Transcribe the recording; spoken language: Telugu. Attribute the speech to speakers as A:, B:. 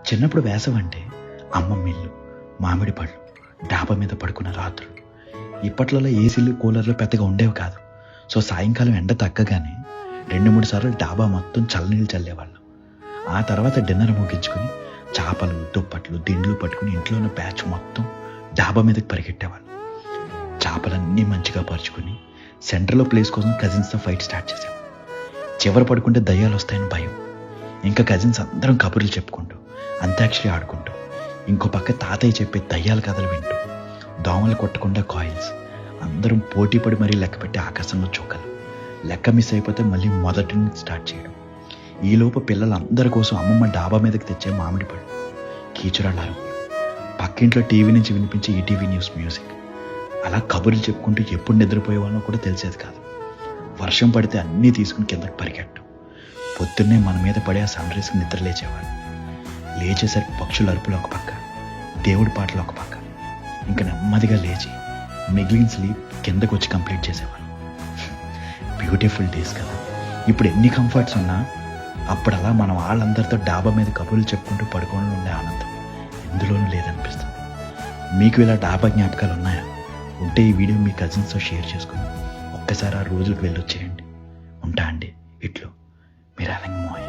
A: చిన్నప్పుడు వేసవంటే అమ్మమ్మ ఇల్లు, మామిడి పళ్ళు, డాబా మీద పడుకున్న రాత్రులు. ఇప్పట్లలో ఏసీలు, కూలర్లు పెద్దగా ఉండేవి కాదు. సో సాయంకాలం ఎండ తగ్గగానే 2-3 సార్లు డాబా మొత్తం చల్లనీళ్ళు చల్లేవాళ్ళం. ఆ తర్వాత డిన్నర్ ముగించుకొని చేపలు, దుప్పట్లు, దిండ్లు పట్టుకుని ఇంట్లో ఉన్న బ్యాచ్ మొత్తం డాబా మీదకి పరిగెట్టేవాళ్ళం. చేపలన్నీ మంచిగా పరుచుకుని సెంటర్లో ప్లేస్ కోసం కజిన్స్తో ఫైట్ స్టార్ట్ చేసేవాళ్ళం. చివరి పడుకుంటే దయ్యాలు వస్తాయని భయం. ఇంకా కజిన్స్ అందరం కబుర్లు చెప్పుకుంటూ, అంత్యాక్షరి ఆడుకుంటూ, ఇంకో పక్క తాతయ్య చెప్పే దయ్యాల కథలు వింటూ, దోమలు కొట్టకుండా కాయిల్స్, అందరం పోటీ పడి మరీ లెక్క పెట్టి ఆకాశంలో చుక్కలు. లెక్క మిస్ అయిపోతే మళ్ళీ మొదటి నుంచి స్టార్ట్ చేయడం. ఈలోపు పిల్లలందరి కోసం అమ్మమ్మ డాబా మీదకి తెచ్చే మామిడి పళ్ళు, కీచురాళ్ళ అరుపులు, పక్కింట్లో టీవీ నుంచి వినిపించే ఈటీవీ న్యూస్ మ్యూజిక్. అలా కబుర్లు చెప్పుకుంటూ ఎప్పుడు నిద్రపోయే వాళ్ళో కూడా తెలిసేది కాదు. వర్షం పడితే అన్నీ తీసుకుని కిందకి పరిగెట్టం. పొద్దున్నే మన మీద పడే ఆ సన్ రైజ్కి నిద్ర లేచేవాడు. లేచేసరికి పక్షుల అరుపులు ఒక పక్క, దేవుడి పాటలు ఒక పక్క. ఇంకా నెమ్మదిగా లేచి మిగిలిన స్లీప్ కిందకు వచ్చి కంప్లీట్ చేసేవాడు. బ్యూటిఫుల్ డేస్ కదా. ఇప్పుడు ఎన్ని కంఫర్ట్స్ ఉన్నా అప్పుడు అలా మన వాళ్ళందరితో డాబా మీద కబుర్లు చెప్పుకుంటూ పడుకోవడంలో ఉండే ఆనందం ఎందులోనూ లేదనిపిస్తుంది. మీకు ఇలా డాబా జ్ఞాపకాలు ఉన్నాయా? ఉంటే ఈ వీడియో మీ కజిన్స్తో షేర్ చేసుకుని ఒక్కసారి ఆ రోజులకు వెళ్ళొచ్చేయండి. ఉంటా అండి. ఇట్లు మీరు అలంగ మోయ.